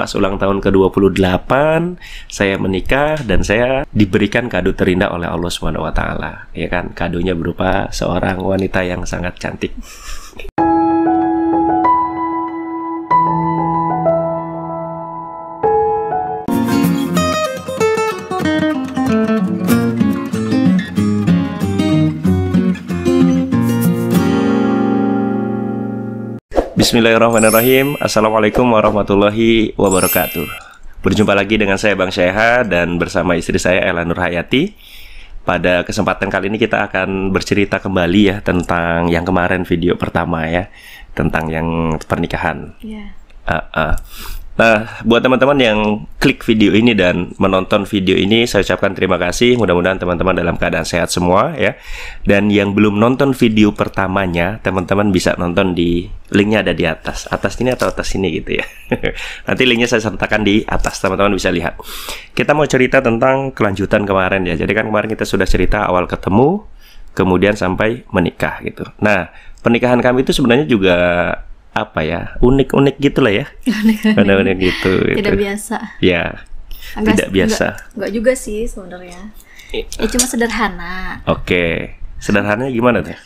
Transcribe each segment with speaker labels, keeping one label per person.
Speaker 1: pas ulang tahun ke-28 saya menikah dan saya diberikan kado terindah oleh Allah Subhanahu wa taala. Ya kan, kadonya berupa seorang wanita yang sangat cantik. Bismillahirrahmanirrahim. Assalamualaikum warahmatullahi wabarakatuh. Berjumpa lagi dengan saya Bang Syaiha dan bersama istri saya Ella Nurhayati. Pada kesempatan kali ini kita akan bercerita kembali ya tentang yang kemarin video pertama ya, tentang yang pernikahan.
Speaker 2: Yeah.
Speaker 1: Nah, buat teman-teman yang klik video ini dan menonton video ini, saya ucapkan terima kasih. Mudah-mudahan teman-teman dalam keadaan sehat semua ya. Dan yang belum nonton video pertamanya, teman-teman bisa nonton di linknya ada di atas. Atas ini atau atas ini gitu ya. Nanti linknya saya sertakan di atas, teman-teman bisa lihat. Kita mau cerita tentang kelanjutan kemarin ya. Jadi kan kemarin kita sudah cerita awal ketemu, kemudian sampai menikah gitu. Nah, pernikahan kami itu sebenarnya juga apa ya, unik-unik gitu lah ya. Unik gitu.
Speaker 2: Tidak biasa.
Speaker 1: Ya, tidak biasa.
Speaker 2: Enggak juga sih sebenarnya. Ya cuma sederhana.
Speaker 1: Oke, sederhananya gimana tuh?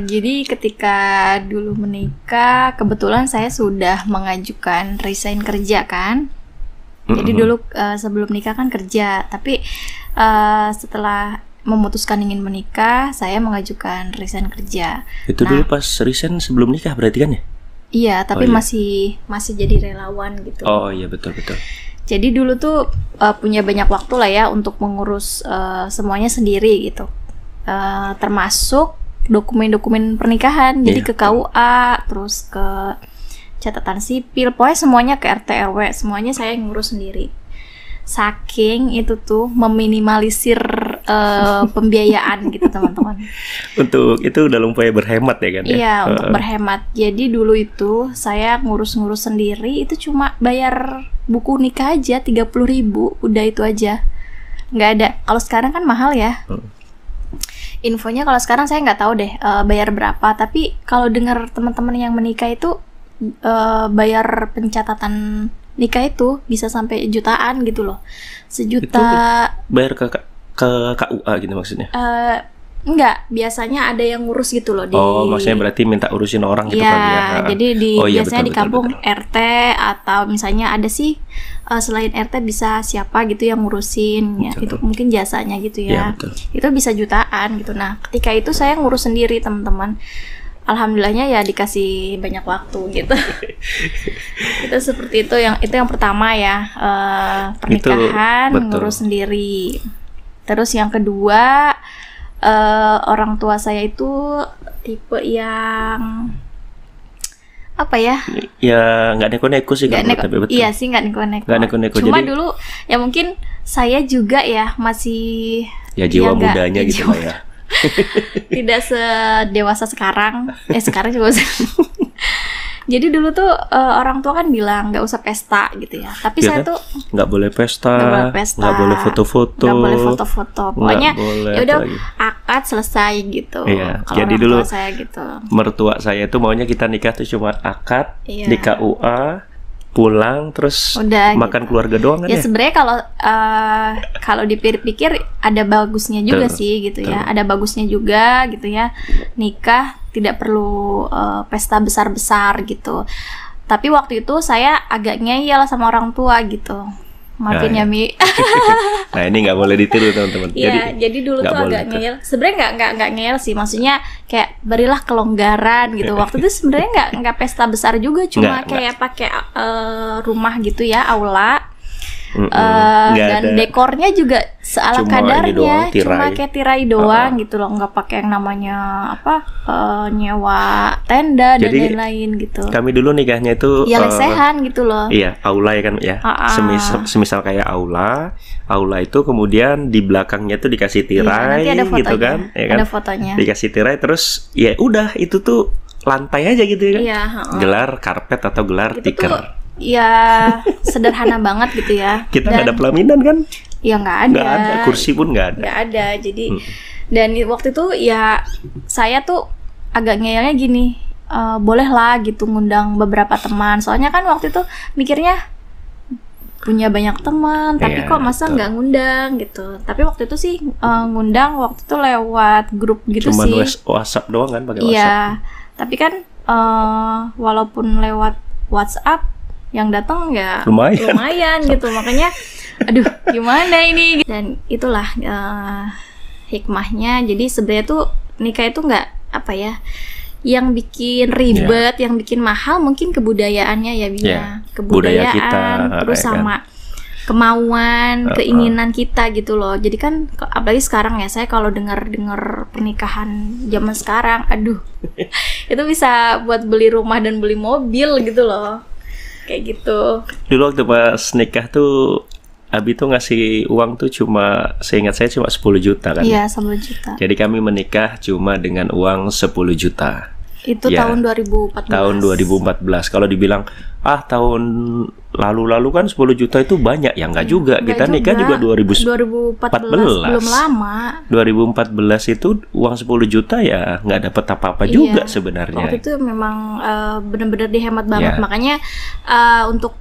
Speaker 2: Jadi ketika dulu menikah, kebetulan saya sudah mengajukan resign kerja kan. Jadi dulu sebelum nikah kan kerja, tapi setelah memutuskan ingin menikah, saya mengajukan resign kerja.
Speaker 1: Itu dulu pas resign sebelum nikah berarti kan ya?
Speaker 2: Iya, tapi
Speaker 1: iya.
Speaker 2: masih jadi relawan gitu.
Speaker 1: Oh iya, betul.
Speaker 2: Jadi dulu tuh punya banyak waktu lah ya untuk mengurus semuanya sendiri gitu. Termasuk dokumen-dokumen pernikahan. Jadi ke KUA, terus ke catatan sipil, pokoknya semuanya ke RT RW, semuanya saya ngurus sendiri. Saking itu tuh meminimalisir pembiayaan gitu teman-teman.
Speaker 1: Untuk itu udah lumayan berhemat ya kan?
Speaker 2: Iya, untuk berhemat. Jadi dulu itu saya ngurus-ngurus sendiri itu cuma bayar buku nikah aja 30.000, udah itu aja. Nggak ada. Kalau sekarang kan mahal ya. Infonya kalau sekarang saya nggak tahu deh bayar berapa. Tapi kalau dengar teman-teman yang menikah itu bayar pencatatan nikah itu bisa sampai jutaan gitu loh. Sejuta.
Speaker 1: Itu bayar ke KUA gitu maksudnya?
Speaker 2: Enggak, biasanya ada yang ngurus gitu loh.
Speaker 1: Oh, maksudnya berarti minta urusin orang gitu
Speaker 2: ya,
Speaker 1: kali ya?
Speaker 2: Jadi biasanya
Speaker 1: betul,
Speaker 2: di kampung
Speaker 1: betul.
Speaker 2: RT atau misalnya ada sih selain RT bisa siapa gitu yang ngurusin ya, itu mungkin jasanya gitu ya. Itu bisa jutaan gitu. Nah, ketika itu saya ngurus sendiri teman-teman. Alhamdulillahnya ya dikasih banyak waktu gitu. Itu seperti itu yang pertama ya, pernikahan ngurus sendiri. Terus yang kedua, orang tua saya itu tipe yang apa ya?
Speaker 1: Ya nggak neko-neko sih kan?
Speaker 2: Iya sih nggak neko-neko. Cuma jadi, dulu ya mungkin saya juga ya masih
Speaker 1: ya jiwa mudanya gitu lah ya.
Speaker 2: Tidak sedewasa sekarang. Sekarang juga jadi dulu tuh orang tua kan bilang nggak usah pesta gitu ya. Tapi saya tuh
Speaker 1: nggak boleh pesta, nggak boleh foto-foto,
Speaker 2: Pokoknya ya udah akad selesai gitu.
Speaker 1: Iya.
Speaker 2: Kalau
Speaker 1: jadi dulu
Speaker 2: saya gitu.
Speaker 1: Mertua saya tuh maunya kita nikah tuh cuma akad di KUA, pulang terus
Speaker 2: udah,
Speaker 1: makan gitu. Keluarga doang kan ya?
Speaker 2: Sebenarnya kalau dipikir-pikir ada bagusnya juga sih gitu ya. Ada bagusnya juga gitu ya. Nikah tidak perlu pesta besar-besar gitu. Tapi waktu itu saya agak ngeyel sama orang tua gitu. Maafin ya Mi.
Speaker 1: Nah ini nggak boleh ditiru teman-teman.
Speaker 2: Ya, jadi dulu tuh agak ngeyel. Sebenarnya nggak ngeyel sih. Maksudnya kayak berilah kelonggaran gitu. Waktu itu sebenarnya nggak pesta besar juga. Cuma kayak pakai rumah gitu ya, aula. Dan dekornya juga seala kadarnya, cuma kayak tirai doang gitu loh, nggak pakai yang namanya nyewa tenda dan lain-lain gitu.
Speaker 1: Kami dulu nikahnya itu
Speaker 2: ya lesehan gitu loh.
Speaker 1: Iya, aula ya kan ya. Semisal kayak aula itu kemudian di belakangnya tuh dikasih tirai gitu kan, ya kan?
Speaker 2: Ada fotonya.
Speaker 1: Dikasih tirai terus ya udah itu tuh lantai aja gitu ya kan.
Speaker 2: Iya,
Speaker 1: gelar karpet atau gelar
Speaker 2: gitu
Speaker 1: tikar.
Speaker 2: Ya sederhana banget gitu ya.
Speaker 1: Kita nggak ada pelaminan kan?
Speaker 2: Ya nggak ada.
Speaker 1: Nggak ada, kursi pun nggak ada.
Speaker 2: Nggak ada. Jadi dan waktu itu ya saya tuh agak ngeyelnya gini. boleh lah gitu ngundang beberapa teman. Soalnya kan waktu itu mikirnya punya banyak teman, tapi kok masa nggak ngundang gitu. Tapi waktu itu sih ngundang waktu itu lewat grup gitu.
Speaker 1: Cuman
Speaker 2: sih.
Speaker 1: WhatsApp doang kan, pakai WhatsApp.
Speaker 2: Iya, tapi kan walaupun lewat WhatsApp yang datang ya lumayan gitu. Makanya, aduh gimana ini? Dan itulah hikmahnya. Jadi sebenarnya tuh nikah itu nggak apa ya, yang bikin ribet, yang bikin mahal mungkin kebudayaannya ya, kebudayaan kita, terus sama kemauan, keinginan kita gitu loh. Jadi kan apalagi sekarang ya, saya kalau dengar pernikahan zaman sekarang, aduh itu bisa buat beli rumah dan beli mobil gitu loh, kayak gitu.
Speaker 1: Dulu waktu pas nikah tuh Abi tuh ngasih uang tuh cuma, seingat saya cuma 10 juta kan?
Speaker 2: Iya, 10 juta.
Speaker 1: Jadi kami menikah cuma dengan uang 10 juta.
Speaker 2: Itu ya, tahun 2014.
Speaker 1: Tahun 2014. Kalau dibilang, tahun lalu-lalu kan 10 juta itu banyak. Ya enggak juga. Kita nikah juga
Speaker 2: 2014. Belum lama.
Speaker 1: 2014 itu uang 10 juta ya nggak dapat apa-apa juga sebenarnya.
Speaker 2: Waktu itu memang benar-benar dihemat banget. Makanya untuk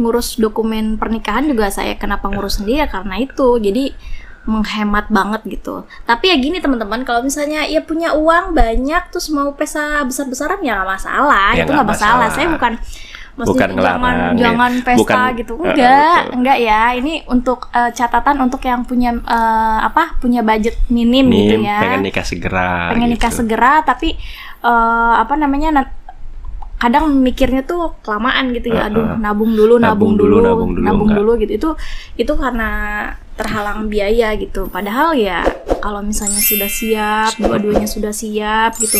Speaker 2: ngurus dokumen pernikahan juga saya kenapa ngurus sendiri ya karena itu. Jadi menghemat banget gitu. Tapi ya gini teman-teman, kalau misalnya ya punya uang banyak terus mau pesta besar-besaran ya nggak masalah. Itu nggak masalah. Saya bukan jangan pesta gitu. Enggak ya. Ini untuk catatan untuk yang punya punya budget minim gitu ya.
Speaker 1: Pengen nikah segera.
Speaker 2: Tapi kadang mikirnya tuh kelamaan gitu ya. Aduh, nabung dulu gitu. Itu karena terhalang biaya gitu. Padahal ya kalau misalnya sudah siap, dua-duanya sudah siap gitu.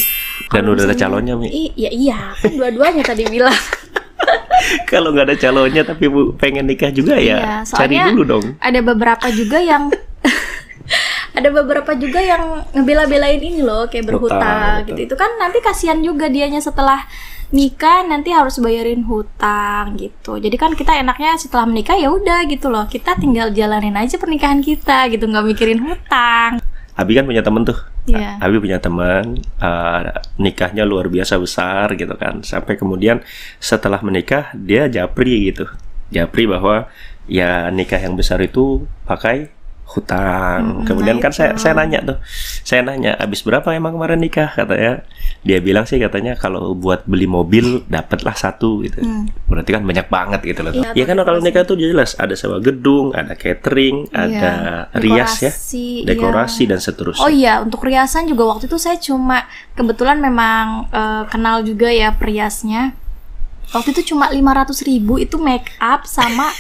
Speaker 1: Dan udah ada calonnya, Mi.
Speaker 2: Iya, kan dua-duanya tadi bilang.
Speaker 1: Kalau nggak ada calonnya tapi pengen nikah juga ya, cari dulu dong.
Speaker 2: Ada beberapa juga yang ngebela-belain ini loh, kayak berhutang gitu. Itu kan nanti kasihan juga dianya setelah nikah nanti harus bayarin hutang gitu. Jadi kan kita enaknya setelah menikah ya udah gitu loh, kita tinggal jalanin aja pernikahan kita gitu, nggak mikirin hutang.
Speaker 1: Abi kan punya temen tuh.
Speaker 2: Yeah.
Speaker 1: Abi punya teman, nikahnya luar biasa besar gitu kan. Sampai kemudian setelah menikah dia japri gitu. Japri bahwa ya nikah yang besar itu pakai hutang. Kemudian kan saya nanya tuh. Saya nanya, habis berapa emang kemarin nikah? Katanya. Dia bilang sih katanya kalau buat beli mobil dapatlah 1 gitu. Berarti kan banyak banget gitu loh. Ya kan kalau nikah tuh jelas ada sewa gedung, ada catering, ada rias ya, dekorasi dan seterusnya.
Speaker 2: Oh iya, untuk riasan juga waktu itu saya cuma kebetulan memang kenal juga ya periasnya. Waktu itu cuma 500.000 itu make up sama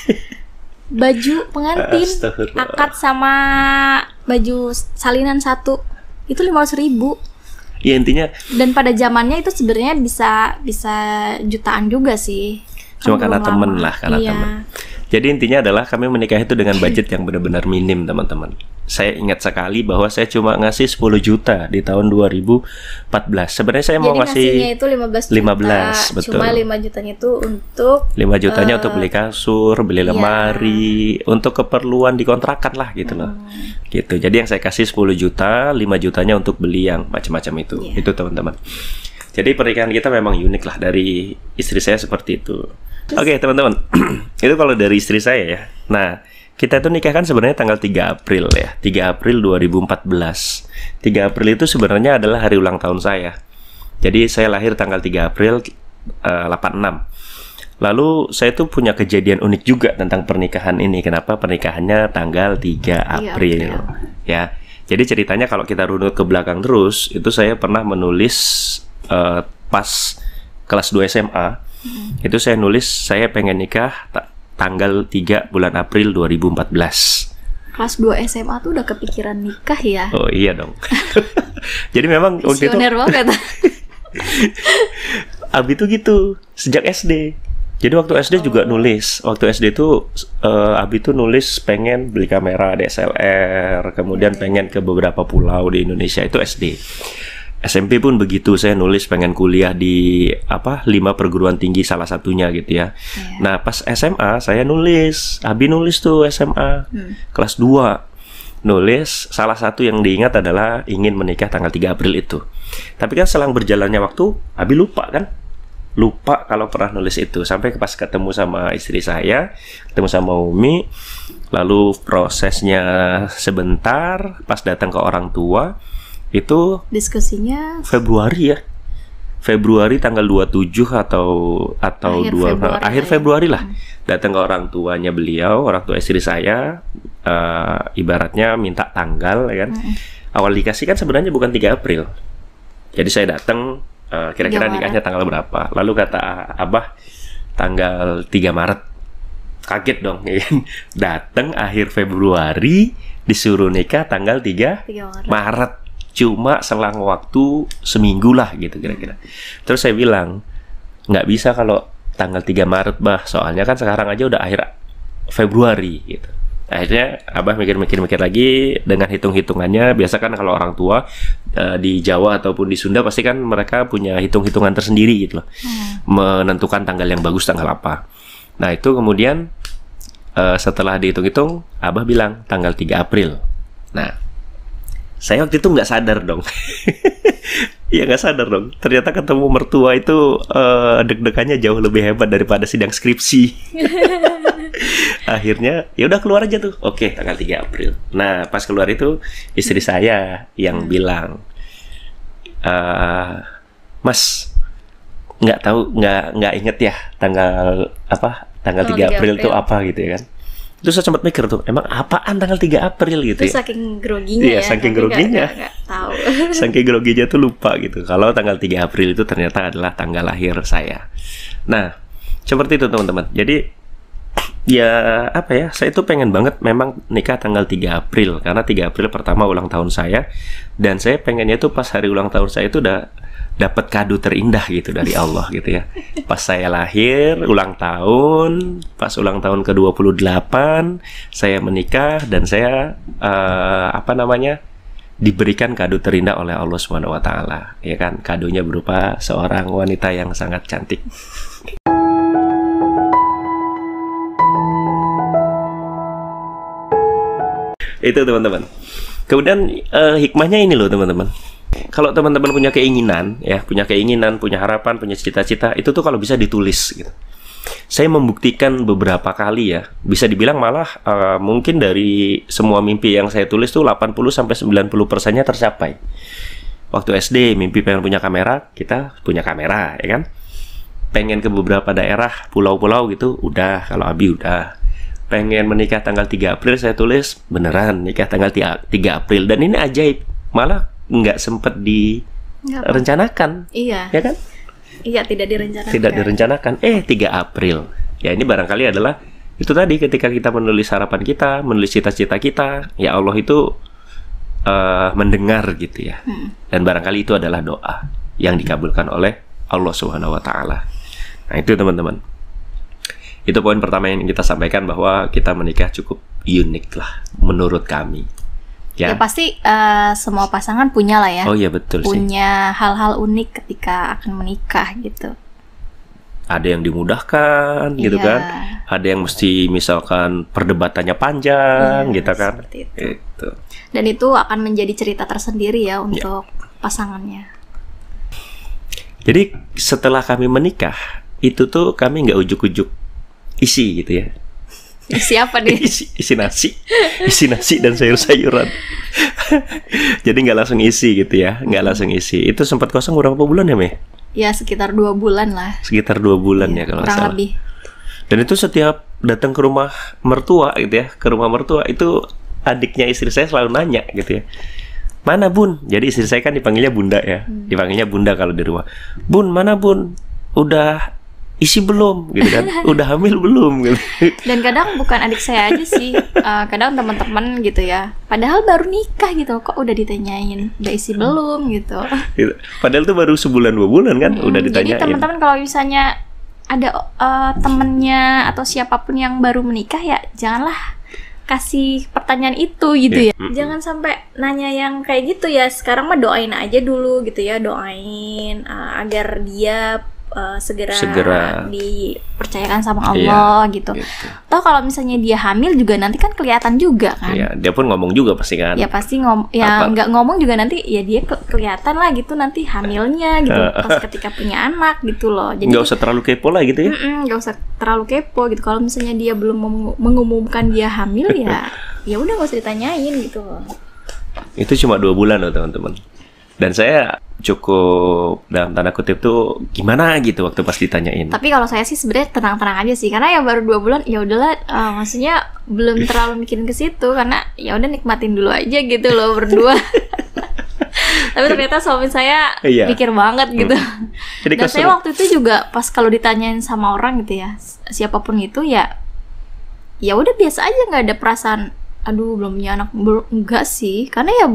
Speaker 2: baju pengantin, akad sama baju salinan 1 itu 500.000.
Speaker 1: Ya intinya.
Speaker 2: Dan pada zamannya itu sebenarnya bisa jutaan juga sih.
Speaker 1: Cuma karena temen lah, temen. Jadi intinya adalah kami menikah itu dengan budget yang benar-benar minim, teman-teman. Saya ingat sekali bahwa saya cuma ngasih 10 juta di tahun 2014. Sebenarnya saya mau ngasih
Speaker 2: itu 15 juta.
Speaker 1: Betul.
Speaker 2: Cuma 5 jutanya itu untuk
Speaker 1: 5 jutanya untuk beli kasur, beli lemari, untuk keperluan dikontrakan lah gitu loh. Gitu. Jadi yang saya kasih 10 juta, 5 jutanya untuk beli yang macam-macam itu. Itu teman-teman. Jadi pernikahan kita memang unik lah, dari istri saya seperti itu. Oke, teman-teman. Itu kalau dari istri saya ya. Nah, kita tuh nikah kan sebenarnya tanggal 3 April ya. 3 April 2014. 3 April itu sebenarnya adalah hari ulang tahun saya. Jadi saya lahir tanggal 3 April 86. Lalu saya tuh punya kejadian unik juga tentang pernikahan ini. Kenapa pernikahannya tanggal 3 April? Ya. Jadi ceritanya kalau kita runut ke belakang terus, itu saya pernah menulis pas kelas 2 SMA. Itu saya nulis saya pengen nikah tanggal 3 bulan April 2014.
Speaker 2: Kelas 2 SMA tuh udah kepikiran nikah ya?
Speaker 1: Oh iya dong. Jadi memang waktu itu
Speaker 2: banget.
Speaker 1: Abi tuh gitu sejak SD. Jadi waktu SD juga nulis. Waktu SD tuh Abi tuh nulis pengen beli kamera DSLR, kemudian pengen ke beberapa pulau di Indonesia. Itu SD. SMP pun begitu, saya nulis pengen kuliah di 5 perguruan tinggi salah satunya gitu ya. Nah pas SMA saya nulis, Abi nulis tuh SMA kelas 2. nulis salah satu yang diingat adalah ingin menikah tanggal 3 April itu. Tapi kan selang berjalannya waktu, Abi lupa kan? Lupa kalau pernah nulis itu. Sampai pas ketemu sama istri saya, ketemu sama Umi, lalu prosesnya sebentar, pas datang ke orang tua, itu
Speaker 2: diskusinya
Speaker 1: Februari ya. Februari tanggal 27 atau akhir Februari lah. Datang ke orang tuanya beliau, orang tua istri saya, ibaratnya minta tanggal ya kan. Awal dikasih kan sebenarnya bukan 3 April. Jadi saya datang kira-kira nikahnya tanggal berapa. Lalu kata Abah tanggal 3 Maret. Kaget dong ya kan. Datang akhir Februari disuruh nikah tanggal 3 Maret. Cuma selang waktu seminggu lah gitu kira-kira. Terus saya bilang, nggak bisa kalau tanggal 3 Maret bah, soalnya kan sekarang aja udah akhir Februari gitu. Akhirnya Abah mikir-mikir lagi dengan hitung-hitungannya. Biasa kan kalau orang tua di Jawa ataupun di Sunda pasti kan mereka punya hitung-hitungan tersendiri gitu loh. Menentukan tanggal yang bagus tanggal apa. Nah itu kemudian setelah dihitung-hitung, Abah bilang tanggal 3 April. Nah saya waktu itu nggak sadar dong. Iya nggak sadar dong. Ternyata ketemu mertua itu deg-degannya jauh lebih hebat daripada sidang skripsi. Akhirnya ya udah keluar aja tuh. Oke, tanggal 3 April. Nah pas keluar itu istri saya yang bilang, Mas nggak inget ya tanggal apa? Tanggal 3 April itu apa gitu ya kan? Terus saya sempat mikir tuh, emang apaan tanggal 3 April gitu
Speaker 2: itu
Speaker 1: ya?
Speaker 2: saking groginya
Speaker 1: iya,
Speaker 2: ya.
Speaker 1: saking groginya.
Speaker 2: Gak tahu.
Speaker 1: Saking groginya tuh lupa gitu. Kalau tanggal 3 April itu ternyata adalah tanggal lahir saya. Nah, seperti itu teman-teman. Jadi ya apa ya? Saya tuh pengen banget memang nikah tanggal 3 April karena 3 April pertama ulang tahun saya dan saya pengennya tuh pas hari ulang tahun saya itu udah dapat kado terindah gitu dari Allah gitu ya. Pas saya lahir, ulang tahun, pas ulang tahun ke-28, saya menikah dan saya diberikan kado terindah oleh Allah Subhanahu wa taala, ya kan? Kadonya berupa seorang wanita yang sangat cantik. Itu teman-teman. Kemudian hikmahnya ini loh teman-teman. Kalau teman-teman punya keinginan, punya harapan, punya cita-cita, itu tuh kalau bisa ditulis gitu. Saya membuktikan beberapa kali ya, bisa dibilang malah mungkin dari semua mimpi yang saya tulis tuh 80-90%-nya tercapai. Waktu SD mimpi pengen punya kamera, kita punya kamera ya kan. Pengen ke beberapa daerah, pulau-pulau gitu, udah, kalau Abi udah. Pengen menikah tanggal 3 April, saya tulis beneran nikah tanggal 3 April. Dan ini ajaib, malah nggak sempat direncanakan.
Speaker 2: Iya.
Speaker 1: Ya kan?
Speaker 2: Iya, tidak direncanakan.
Speaker 1: Tidak direncanakan. 3 April. Ya ini barangkali adalah itu tadi ketika kita menulis harapan kita, menulis cita-cita kita, ya Allah itu mendengar gitu ya. Dan barangkali itu adalah doa yang dikabulkan oleh Allah Subhanahu wa taala. Nah, itu teman-teman. Itu poin pertama yang kita sampaikan bahwa kita menikah cukup unik lah menurut kami.
Speaker 2: Ya pasti semua pasangan punya lah ya.
Speaker 1: Oh iya betul sih.
Speaker 2: Punya hal-hal unik ketika akan menikah gitu.
Speaker 1: Ada yang dimudahkan gitu kan. Ada yang mesti misalkan perdebatannya panjang gitu kan.
Speaker 2: Seperti itu. Dan itu akan menjadi cerita tersendiri ya untuk pasangannya.
Speaker 1: Jadi setelah kami menikah, itu tuh kami nggak ujuk-ujuk isi gitu ya.
Speaker 2: Isi apa nih?
Speaker 1: isi nasi dan sayur-sayuran. Jadi nggak langsung isi gitu ya, nggak langsung isi. Itu sempat kosong berapa bulan ya, Meh?
Speaker 2: Ya sekitar 2 bulan lah.
Speaker 1: Sekitar 2 bulan ya kalau
Speaker 2: kurang
Speaker 1: salah.
Speaker 2: Lebih.
Speaker 1: Dan itu setiap datang ke rumah mertua gitu ya, ke rumah mertua itu adiknya istri saya selalu nanya gitu ya. Mana Bun? Jadi istri saya kan dipanggilnya Bunda ya, dipanggilnya Bunda kalau di rumah. Bun, mana Bun? Udah isi belum gitu kan, udah hamil belum gitu.
Speaker 2: Dan kadang bukan adik saya aja sih, kadang teman-teman gitu ya, padahal baru nikah gitu, kok udah ditanyain udah isi belum gitu.
Speaker 1: Padahal tuh baru sebulan 2 bulan kan udah ditanyain.
Speaker 2: Jadi teman-teman kalau misalnya ada temennya atau siapapun yang baru menikah ya janganlah kasih pertanyaan itu gitu ya. Jangan sampai nanya yang kayak gitu ya. Sekarang mah doain aja dulu gitu ya, doain agar dia segera dipercayakan sama Allah gitu. Toh kalau misalnya dia hamil juga nanti kan kelihatan juga kan.
Speaker 1: Iya, dia pun ngomong juga pasti kan.
Speaker 2: Ya pasti nggak ngomong juga nanti ya dia kelihatan lah gitu nanti hamilnya gitu pas ketika punya anak gitu loh. Jadi
Speaker 1: nggak usah terlalu kepo lah gitu ya.
Speaker 2: Nggak usah terlalu kepo gitu. Kalau misalnya dia belum mengumumkan dia hamil ya udah nggak usah ditanyain gitu loh.
Speaker 1: Itu cuma 2 bulan loh teman-teman. Dan saya cukup dalam tanda kutip tuh gimana gitu waktu pas ditanyain.
Speaker 2: Tapi kalau saya sih sebenarnya tenang-tenang aja sih, karena ya baru 2 bulan ya udahlah, maksudnya belum terlalu mikirin ke situ karena ya udah nikmatin dulu aja gitu loh berdua. Tapi ternyata suami saya mikir banget gitu. Jadi dan saya waktu itu juga pas kalau ditanyain sama orang gitu ya, siapapun itu ya udah biasa aja, nggak ada perasaan aduh belum punya anak, enggak sih, karena ya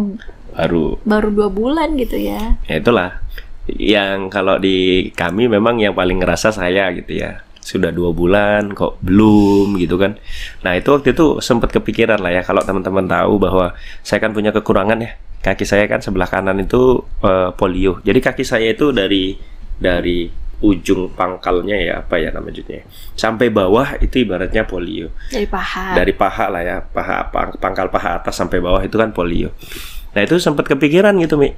Speaker 2: baru 2 bulan gitu ya. Ya
Speaker 1: itulah yang kalau di kami memang yang paling ngerasa saya gitu ya. Sudah 2 bulan kok belum gitu kan. Nah itu waktu itu sempat kepikiran lah ya, kalau teman-teman tahu bahwa saya kan punya kekurangan ya. Kaki saya kan sebelah kanan itu polio. Jadi kaki saya itu dari ujung pangkalnya ya, apa ya namanya, sampai bawah itu ibaratnya polio. Dari paha lah ya, pangkal paha atas sampai bawah itu kan polio. Nah itu sempat kepikiran gitu Mi,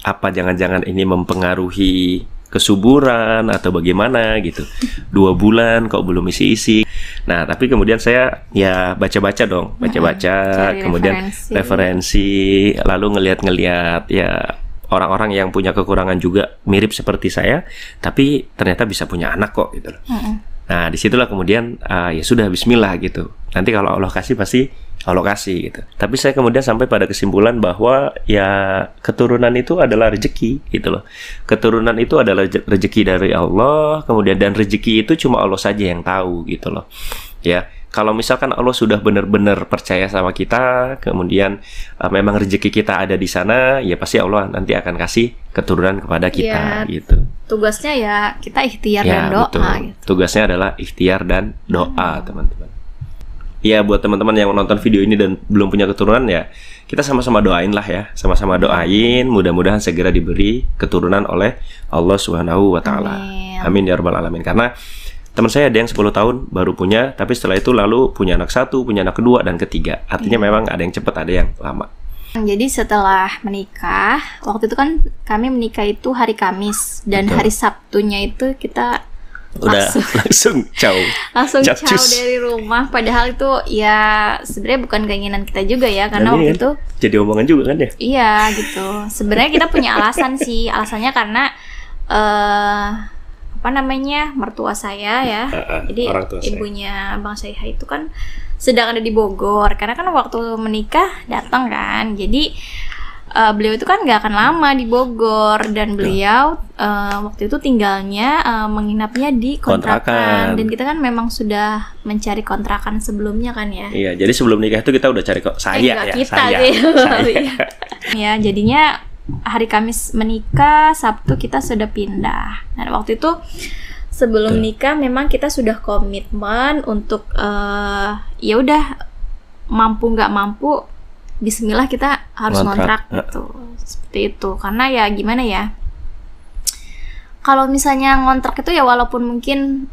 Speaker 1: apa jangan-jangan ini mempengaruhi kesuburan atau bagaimana gitu. 2 bulan kok belum isi-isi. Nah tapi kemudian saya ya baca-baca dong, kemudian referensi, lalu ngeliat ya orang-orang yang punya kekurangan juga mirip seperti saya, tapi ternyata bisa punya anak kok gitu loh. Nah disitulah kemudian ya sudah Bismillah gitu. Nanti kalau Allah kasih pasti Allah kasih gitu. Tapi saya kemudian sampai pada kesimpulan bahwa ya keturunan itu adalah rezeki gitu loh. Keturunan itu adalah rezeki dari Allah, kemudian dan rezeki itu cuma Allah saja yang tahu gitu loh. Ya. Kalau misalkan Allah sudah benar-benar percaya sama kita, kemudian memang rezeki kita ada di sana, ya pasti Allah nanti akan kasih keturunan kepada kita gitu.
Speaker 2: Tugasnya ya kita ikhtiar dan doa.
Speaker 1: Betul. Gitu. Tugasnya adalah ikhtiar dan doa, teman-teman. Ya buat teman-teman yang menonton video ini dan belum punya keturunan ya, kita sama-sama doain lah ya, sama-sama doain, mudah-mudahan segera diberi keturunan oleh Allah Subhanahu wa taala. Amin ya rabbal alamin. Karena teman saya ada yang 10 tahun baru punya, tapi setelah itu lalu punya anak 1, punya anak kedua dan ketiga. Artinya memang ada yang cepat, ada yang lama.
Speaker 2: Jadi setelah menikah, waktu itu kan kami menikah itu hari Kamis dan hari Sabtunya itu kita
Speaker 1: langsung ciao
Speaker 2: dari rumah. Padahal itu ya sebenarnya bukan keinginan kita juga ya, karena waktu itu
Speaker 1: jadi omongan juga kan ya.
Speaker 2: Iya gitu. Sebenarnya kita punya alasan sih, alasannya karena mertua saya ya, jadi ibunya Bang Syaiha itu kan sedang ada di Bogor, karena kan waktu menikah datang kan, jadi beliau itu kan nggak akan lama di Bogor dan beliau waktu itu tinggalnya menginapnya di kontrakan. Dan kita kan memang sudah mencari kontrakan sebelumnya kan ya.
Speaker 1: Iya, jadi sebelum nikah itu kita udah cari saya.
Speaker 2: Ya jadinya hari Kamis menikah, Sabtu kita sudah pindah. Nah waktu itu sebelum nikah memang kita sudah komitmen untuk ya udah mampu nggak mampu, Bismillah kita harus ngontrak gitu. Seperti itu. Karena ya gimana ya, kalau misalnya ngontrak itu ya walaupun mungkin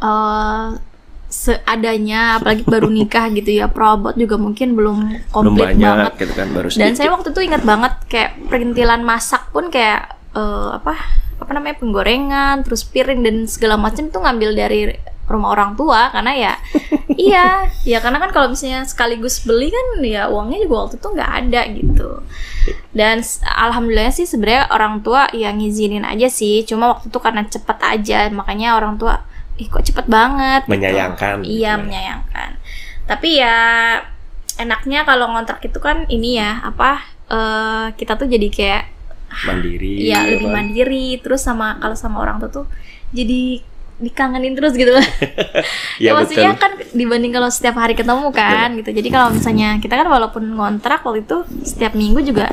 Speaker 2: seadanya, apalagi baru nikah gitu ya, perabot juga mungkin belum komplit banget
Speaker 1: gitu kan, baru
Speaker 2: dan saya waktu itu ingat banget kayak perintilan masak pun kayak penggorengan, terus piring dan segala macam tuh ngambil dari rumah orang tua, karena ya iya karena kan kalau misalnya sekaligus beli kan ya uangnya juga waktu itu nggak ada gitu. Dan alhamdulillah sih sebenarnya orang tua ya ngizinin aja sih, cuma waktu itu karena cepet aja, makanya orang tua kok cepet banget
Speaker 1: menyayangkan
Speaker 2: gitu. Iya menyayangkan. Tapi ya enaknya kalau ngontrak itu kan ini ya kita tuh jadi kayak
Speaker 1: mandiri.
Speaker 2: Iya lebih mandiri. Terus kalau sama orang tua tuh jadi dikangenin terus gitu lah. Ya maksudnya kan dibanding kalau setiap hari ketemu kan gitu. Jadi kalau misalnya kita kan walaupun ngontrak waktu itu setiap minggu juga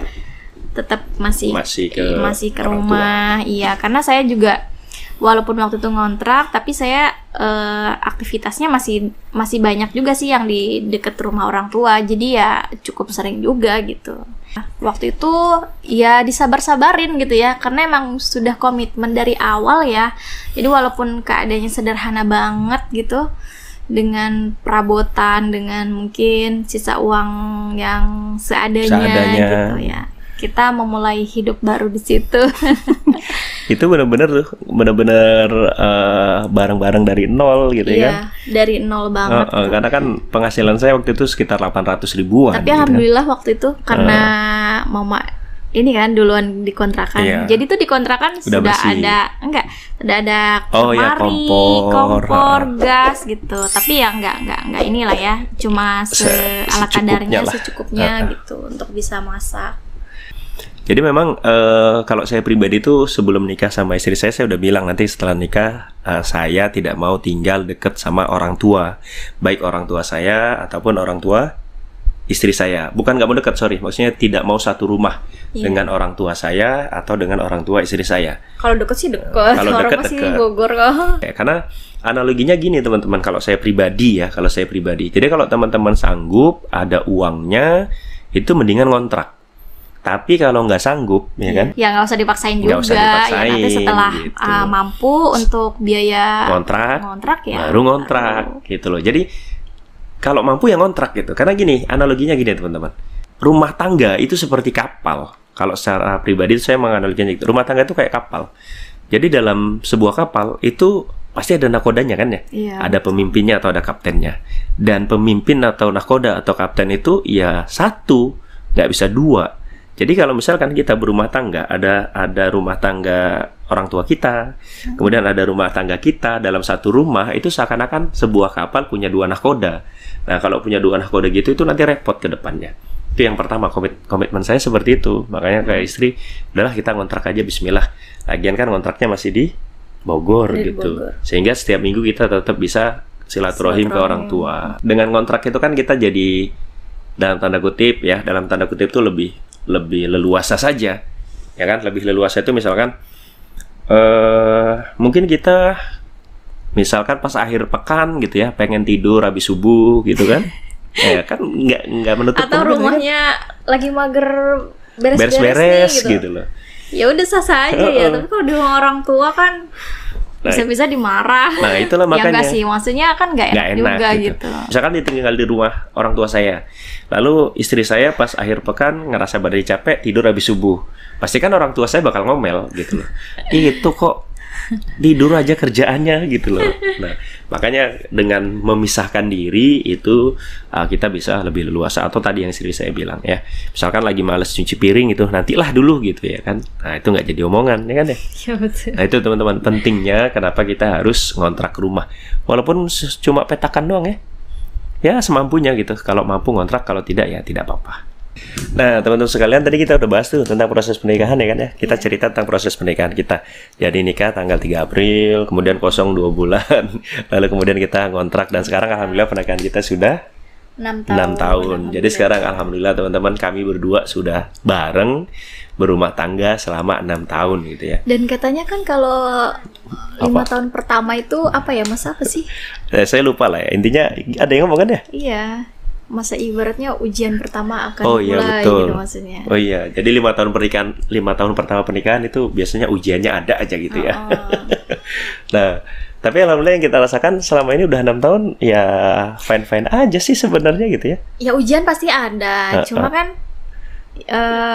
Speaker 2: tetap masih ke rumah. Iya karena saya juga walaupun waktu itu ngontrak, tapi saya aktivitasnya masih banyak juga sih yang di deket rumah orang tua. Jadi ya cukup sering juga gitu. Waktu itu ya disabar-sabarin gitu ya, karena emang sudah komitmen dari awal ya. Jadi walaupun keadaannya sederhana banget gitu, dengan perabotan, dengan mungkin sisa uang yang seadanya. Gitu ya, kita memulai hidup baru di situ.
Speaker 1: Itu benar-benar bareng-bareng dari nol gitu ya kan?
Speaker 2: Dari nol banget.
Speaker 1: Karena kan penghasilan saya waktu itu sekitar 800 ribuan.
Speaker 2: Tapi gitu alhamdulillah waktu itu karena mama ini kan duluan dikontrakan. Jadi tuh dikontrakan sudah ada lemari, kompor, gas gitu. Tapi ya enggak inilah ya, cuma ala kadarnya, secukupnya gitu untuk bisa masak.
Speaker 1: Jadi memang kalau saya pribadi tuh sebelum nikah sama istri saya udah bilang nanti setelah nikah saya tidak mau tinggal deket sama orang tua, baik orang tua saya ataupun orang tua istri saya. Bukan nggak mau deket, maksudnya tidak mau satu rumah dengan orang tua saya atau dengan orang tua istri saya.
Speaker 2: Kalau deket sih deket, kalau deket masih Bogor kok.
Speaker 1: Karena analoginya gini teman-teman, kalau saya pribadi. Jadi kalau teman-teman sanggup, ada uangnya, itu mendingan ngontrak. Tapi kalau nggak sanggup, ya kan?
Speaker 2: Ya nggak usah dipaksain juga. Ya nanti setelah gitu. Mampu untuk biaya ngontrak ya
Speaker 1: baru ngontrak gitu loh. Jadi kalau mampu ya ngontrak gitu. Karena gini, analoginya gini teman-teman. Rumah tangga itu seperti kapal. Kalau secara pribadi saya menganaloginya gitu. Rumah tangga itu kayak kapal. Jadi dalam sebuah kapal itu pasti ada nakodanya kan ya? Ada pemimpinnya atau ada kaptennya. Dan pemimpin atau nakoda atau kapten itu ya satu, nggak bisa dua. Jadi kalau misalkan kita berumah tangga, ada rumah tangga orang tua kita, kemudian ada rumah tangga kita dalam satu rumah, itu seakan-akan sebuah kapal punya dua nahkoda. Nah, kalau punya dua nahkoda gitu, itu nanti repot ke depannya. Itu yang pertama, komitmen saya seperti itu. Makanya kayak istri, udahlah kita ngontrak aja, bismillah. Lagian kan ngontraknya masih di Bogor gitu. Sehingga setiap minggu kita tetap bisa silaturahim ke orang tua. Dengan ngontrak itu kan kita jadi, dalam tanda kutip itu lebih leluasa saja, ya kan? Lebih leluasa itu misalkan mungkin kita misalkan pas akhir pekan gitu ya, pengen tidur habis subuh gitu kan. Ya kan nggak menutup
Speaker 2: atau rumahnya kan? Lagi mager
Speaker 1: beres-beres gitu loh.
Speaker 2: Ya udah sah aja ya, tapi kalau di rumah orang tua kan bisa-bisa dimarah.
Speaker 1: Nah, itulah makanya.
Speaker 2: Ya enggak sih, maksudnya kan enggak enak juga gitu.
Speaker 1: Misalkan ditinggal di rumah orang tua saya. Lalu istri saya pas akhir pekan ngerasa badan capek, tidur habis subuh. Pasti kan orang tua saya bakal ngomel gitu loh. Itu kok tidur aja kerjaannya gitu loh. Nah, makanya dengan memisahkan diri itu kita bisa lebih leluasa. Atau tadi yang istri saya bilang ya, misalkan lagi males cuci piring itu, nantilah dulu gitu ya kan. Nah, itu nggak jadi omongan ya kan ya. Nah, itu teman-teman pentingnya kenapa kita harus ngontrak rumah. Walaupun cuma petakan doang ya. Ya semampunya gitu. Kalau mampu ngontrak, kalau tidak ya tidak apa-apa. Nah, teman-teman sekalian, tadi kita udah bahas tuh tentang proses pernikahan ya kan ya. Kita cerita tentang proses pernikahan kita. Jadi nikah tanggal 3 April, kemudian kosong 2 bulan. Lalu kemudian kita ngontrak, dan sekarang alhamdulillah pernikahan kita sudah 6 tahun. Jadi sekarang alhamdulillah teman-teman, kami berdua sudah bareng berumah tangga selama 6 tahun gitu ya.
Speaker 2: Dan katanya kan kalau 5 tahun pertama itu apa ya, Mas, apa sih?
Speaker 1: Saya lupa lah ya. Intinya ada yang ngomong kan ya?
Speaker 2: Iya. Masa ibaratnya ujian pertama akan
Speaker 1: mulai
Speaker 2: gitu maksudnya.
Speaker 1: Oh iya, jadi 5 tahun pernikahan, 5 tahun pertama pernikahan itu biasanya ujiannya ada aja gitu ya. Nah, tapi alhamdulillah yang kita rasakan selama ini udah 6 tahun ya fine-fine aja sih sebenarnya gitu ya.
Speaker 2: Ya ujian pasti ada, cuma kan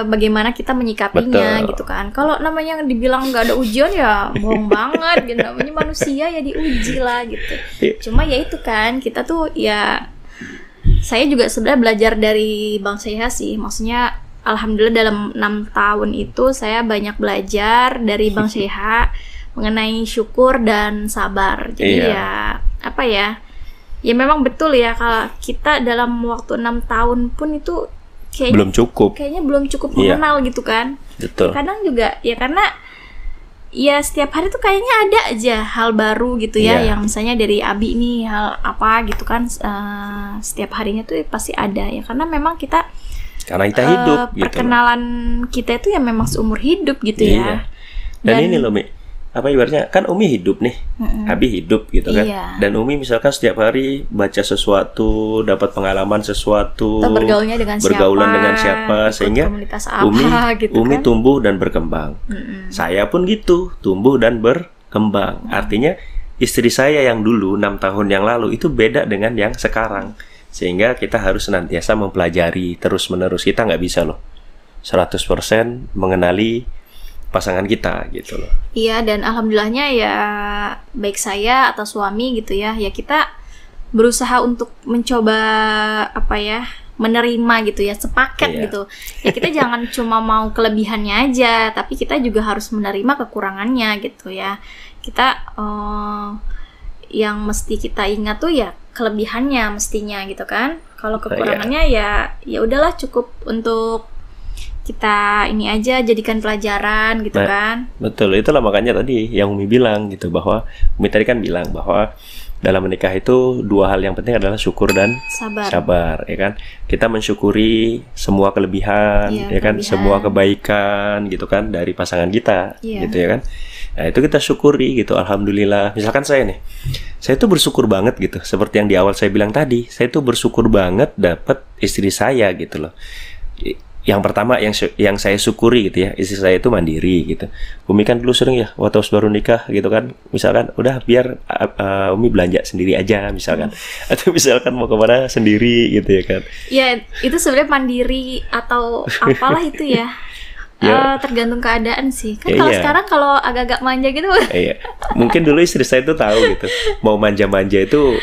Speaker 2: bagaimana kita menyikapinya. Betul. Gitu kan. Kalau namanya dibilang nggak ada ujian ya bohong banget. Gitu. Namanya manusia ya diuji lah gitu. Cuma ya itu kan, kita tuh ya, saya juga sebenarnya belajar dari Bang Seha sih. Maksudnya alhamdulillah dalam 6 tahun itu saya banyak belajar dari Bang Seha mengenai syukur dan sabar. Jadi ya apa ya, ya memang betul ya, kalau kita dalam waktu 6 tahun pun itu kayaknya belum cukup mengenal gitu kan.
Speaker 1: Betul.
Speaker 2: Kadang juga ya karena ya setiap hari tuh kayaknya ada aja hal baru gitu ya, yang misalnya dari Abi nih hal apa gitu kan, setiap harinya tuh pasti ada ya, karena memang kita
Speaker 1: hidup
Speaker 2: perkenalan gitu. Kita itu ya memang seumur hidup gitu ya.
Speaker 1: Dan ini loh Mi, apa ibaratnya kan Umi hidup nih, Abi hidup gitu kan, dan Umi misalkan setiap hari baca sesuatu, dapat pengalaman sesuatu,
Speaker 2: bergaulan
Speaker 1: dengan siapa, sehingga Umi tumbuh dan berkembang. Saya pun gitu, tumbuh dan berkembang. Artinya istri saya yang dulu 6 tahun yang lalu itu beda dengan yang sekarang, sehingga kita harus senantiasa mempelajari terus menerus. Kita nggak bisa loh 100% mengenali pasangan kita gitu loh.
Speaker 2: Iya, dan alhamdulillahnya ya baik saya atau suami gitu ya kita berusaha untuk mencoba menerima gitu ya, sepaket gitu. Ya kita jangan cuma mau kelebihannya aja, tapi kita juga harus menerima kekurangannya gitu ya. Kita yang mesti kita ingat tuh ya kelebihannya mestinya gitu kan. Kalau kekurangannya ya udahlah, cukup untuk kita ini aja jadikan pelajaran gitu kan.
Speaker 1: Betul, itulah makanya tadi yang Umi bilang gitu, bahwa Umi tadi kan bilang bahwa dalam menikah itu 2 hal yang penting adalah syukur dan sabar ya kan. Kita mensyukuri semua kelebihan ya kan, semua kebaikan gitu kan dari pasangan kita gitu ya kan. Nah, itu kita syukuri gitu, alhamdulillah. Misalkan saya nih, saya tuh bersyukur banget gitu, seperti yang di awal saya bilang tadi, saya tuh bersyukur banget dapat istri saya gitu loh. Yang pertama yang saya syukuri gitu ya, istri saya itu mandiri gitu. Umi kan dulu sering ya waktu baru nikah gitu kan, misalkan udah biar Umi belanja sendiri aja misalkan, atau misalkan mau kemana sendiri gitu ya kan.
Speaker 2: Ya itu sebenarnya mandiri atau apalah itu ya. Tergantung keadaan sih kan. Kalau sekarang kalau agak-agak manja gitu
Speaker 1: mungkin dulu istri saya itu tahu gitu, mau manja-manja itu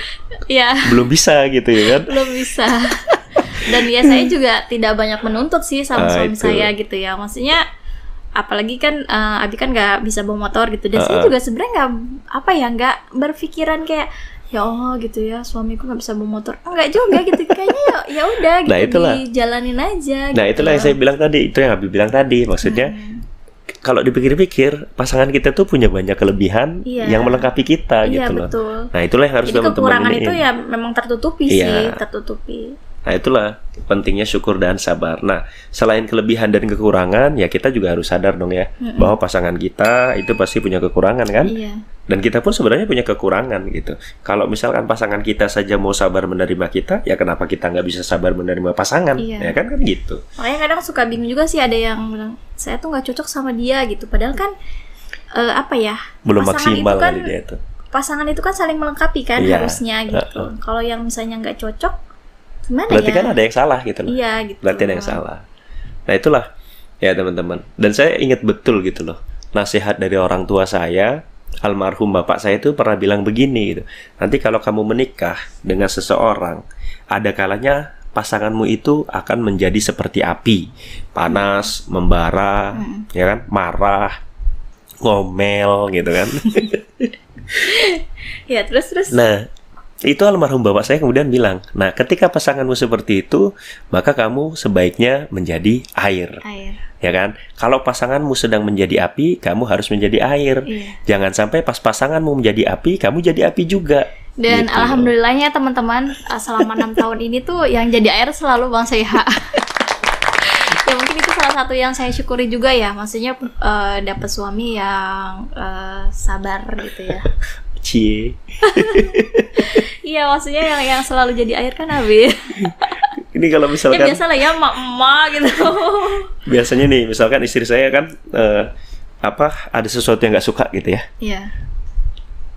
Speaker 1: belum bisa gitu ya kan.
Speaker 2: Belum bisa. Dan ya saya juga tidak banyak menuntut sih sama suami saya gitu ya. Maksudnya apalagi kan Abi kan nggak bisa bawa motor gitu. Dan saya juga sebenarnya nggak berpikiran kayak ya Allah gitu ya, suamiku nggak bisa bawa motor. Enggak juga gitu, kayaknya ya udah gitu, dijalanin aja.
Speaker 1: Nah
Speaker 2: gitu.
Speaker 1: Itulah yang saya bilang tadi, itu yang Abi bilang tadi. Maksudnya kalau dipikir-pikir pasangan kita tuh punya banyak kelebihan yang melengkapi kita gitu loh.
Speaker 2: Betul.
Speaker 1: Nah itulah yang harus teman-teman ini.
Speaker 2: Kekurangan itu ya memang tertutupi sih, tertutupi.
Speaker 1: Nah itulah pentingnya syukur dan sabar. Nah selain kelebihan dan kekurangan, ya kita juga harus sadar dong ya, bahwa pasangan kita itu pasti punya kekurangan kan. Dan kita pun sebenarnya punya kekurangan gitu. Kalau misalkan pasangan kita saja mau sabar menerima kita, ya kenapa kita nggak bisa sabar menerima pasangan? Ya kan gitu.
Speaker 2: Makanya kadang suka bingung juga sih, ada yang bilang saya tuh nggak cocok sama dia gitu. Padahal kan
Speaker 1: belum maksimal
Speaker 2: kan,
Speaker 1: dia itu.
Speaker 2: Pasangan itu kan saling melengkapi kan harusnya gitu. Kalau yang misalnya nggak cocok, gimana
Speaker 1: berarti kan ada yang salah gitu loh.
Speaker 2: Iya gitu.
Speaker 1: Berarti ada yang salah. Nah itulah ya teman-teman. Dan saya ingat betul gitu loh, nasihat dari orang tua saya, almarhum bapak saya itu pernah bilang begini gitu. Nanti kalau kamu menikah dengan seseorang, ada kalanya pasanganmu itu akan menjadi seperti api, panas, membara, ya kan, marah, ngomel gitu kan.
Speaker 2: Ya terus.
Speaker 1: Nah itu almarhum bapak saya kemudian bilang, nah ketika pasanganmu seperti itu, maka kamu sebaiknya menjadi air. Ya kan? Kalau pasanganmu sedang menjadi api, kamu harus menjadi air. Jangan sampai pas pasanganmu menjadi api, kamu jadi api juga.
Speaker 2: Dan gitu. Alhamdulillahnya teman-teman, selama 6 tahun ini tuh yang jadi air selalu Bang Seha. Ya mungkin itu salah satu yang saya syukuri juga ya. Maksudnya dapat suami yang sabar gitu ya.
Speaker 1: Cie.
Speaker 2: Iya, maksudnya yang selalu jadi air kan Abi.
Speaker 1: Ini kalau misalkan
Speaker 2: ya biasalah ya emak-emak gitu.
Speaker 1: Biasanya nih misalkan istri saya kan ada sesuatu yang nggak suka gitu ya.
Speaker 2: Iya.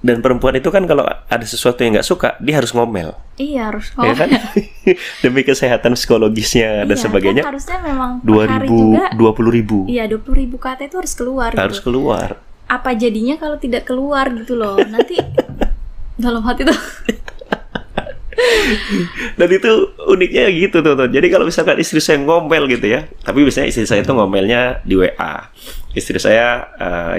Speaker 1: Dan perempuan itu kan kalau ada sesuatu yang nggak suka, dia harus ngomel.
Speaker 2: Iya, harus ngomel. Ya kan?
Speaker 1: Demi kesehatan psikologisnya dan sebagainya.
Speaker 2: Kan harusnya memang
Speaker 1: 20.000
Speaker 2: Iya, 20.000 kata itu harus keluar.
Speaker 1: Harus
Speaker 2: gitu.
Speaker 1: Keluar.
Speaker 2: Apa jadinya kalau tidak keluar gitu loh. Nanti dalam hati tuh.
Speaker 1: Dan itu uniknya gitu tuh. Jadi kalau misalkan istri saya ngomel gitu ya, tapi biasanya istri saya itu ngomelnya di WA. Istri saya,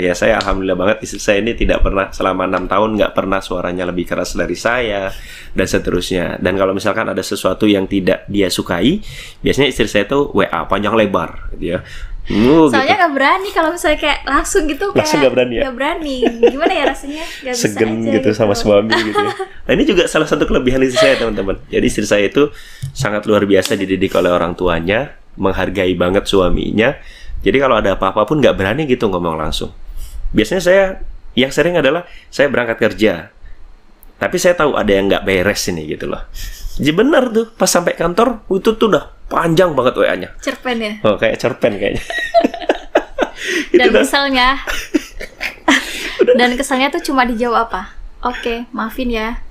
Speaker 1: ya saya alhamdulillah banget, istri saya ini tidak pernah selama 6 tahun nggak pernah suaranya lebih keras dari saya dan seterusnya. Dan kalau misalkan ada sesuatu yang tidak dia sukai, biasanya istri saya tuh WA panjang lebar gitu ya.
Speaker 2: Soalnya
Speaker 1: gitu.
Speaker 2: Gak berani kalau misalnya kayak langsung gitu, kayak
Speaker 1: langsung gak berani ya?
Speaker 2: Gak berani. Gimana ya rasanya? Gak
Speaker 1: segen
Speaker 2: bisa aja
Speaker 1: gitu sama suami gitu ya. Nah ini juga salah satu kelebihan istri saya teman-teman. Jadi istri saya itu sangat luar biasa dididik oleh orang tuanya, menghargai banget suaminya. Jadi kalau ada apa-apa pun gak berani gitu ngomong langsung. Biasanya saya Yang sering adalah saya berangkat kerja, tapi saya tahu ada yang nggak beres ini gitu loh. Jadi benar tuh, pas sampai kantor itu tuh udah panjang banget WA-nya.
Speaker 2: Cerpen ya?
Speaker 1: Oh, kayak cerpen kayaknya.
Speaker 2: Dan keselnya, dan keselnya tuh cuma dijawab apa? Oke, maafin ya.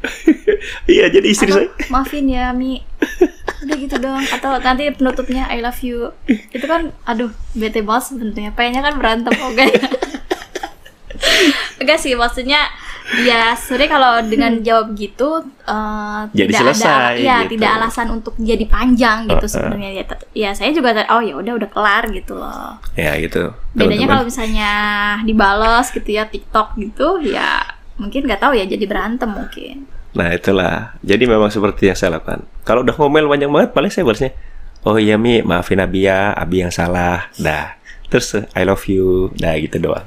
Speaker 1: Iya, jadi istri saya.
Speaker 2: Maafin ya, Mi. Udah gitu dong. Atau nanti penutupnya I love you. Itu kan, aduh, bete banget sebenarnya. Pengennya kan berantem, oke. Enggak sih, maksudnya ya sebenarnya kalau dengan jawab gitu
Speaker 1: jadi
Speaker 2: tidak
Speaker 1: selesai
Speaker 2: ada, ya
Speaker 1: gitu.
Speaker 2: tidak alasan untuk jadi panjang gitu sebenarnya. Ya saya juga oh ya udah kelar gitu loh.
Speaker 1: Ya gitu.
Speaker 2: Bedanya kalau misalnya dibales gitu ya TikTok gitu, ya mungkin nggak tahu ya jadi berantem mungkin.
Speaker 1: Nah itulah. Jadi memang seperti yang saya lakukan. Kalau udah ngomel panjang banget, paling saya balasnya, oh iya Mi, maafin Abi ya, Abi yang salah. Dah. Terus I love you. Dah gitu doang.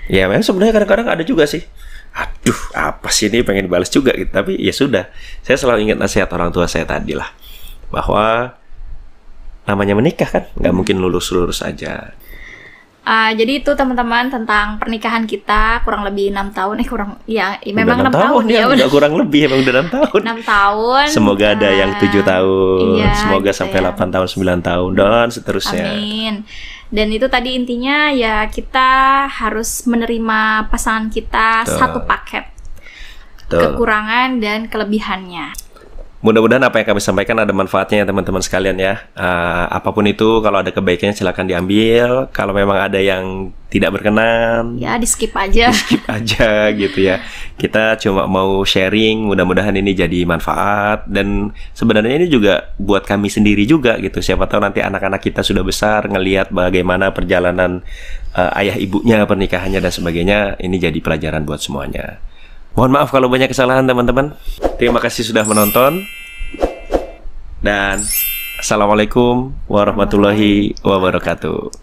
Speaker 1: Ya memang sebenarnya kadang-kadang ada juga sih. Aduh, apa sih ini, pengen balas juga gitu. Tapi ya sudah, saya selalu ingat nasihat orang tua saya tadi lah, bahwa namanya menikah kan nggak mungkin lurus-lurus aja.
Speaker 2: Jadi itu teman-teman tentang pernikahan kita kurang lebih 6 tahun. Kurang ya memang 6 tahun
Speaker 1: ya. Udah kurang lebih, emang udah 6 tahun.
Speaker 2: 6 tahun.
Speaker 1: Semoga ada yang 7 tahun.
Speaker 2: Iya,
Speaker 1: semoga
Speaker 2: gitu
Speaker 1: sampai
Speaker 2: ya.
Speaker 1: 8 tahun, 9 tahun dan seterusnya.
Speaker 2: Amin. Dan itu tadi intinya ya kita harus menerima pasangan kita satu paket. Kekurangan dan kelebihannya.
Speaker 1: Mudah-mudahan apa yang kami sampaikan ada manfaatnya ya teman-teman sekalian ya. Apapun itu, kalau ada kebaikannya silakan diambil. Kalau memang ada yang tidak berkenan,
Speaker 2: ya di skip aja.
Speaker 1: Di skip aja gitu ya. Kita cuma mau sharing, mudah-mudahan ini jadi manfaat. Dan sebenarnya ini juga buat kami sendiri juga gitu. Siapa tahu nanti anak-anak kita sudah besar ngelihat bagaimana perjalanan ayah ibunya, pernikahannya dan sebagainya. Ini jadi pelajaran buat semuanya. Mohon maaf kalau banyak kesalahan teman-teman. Terima kasih sudah menonton. Dan assalamualaikum warahmatullahi wabarakatuh.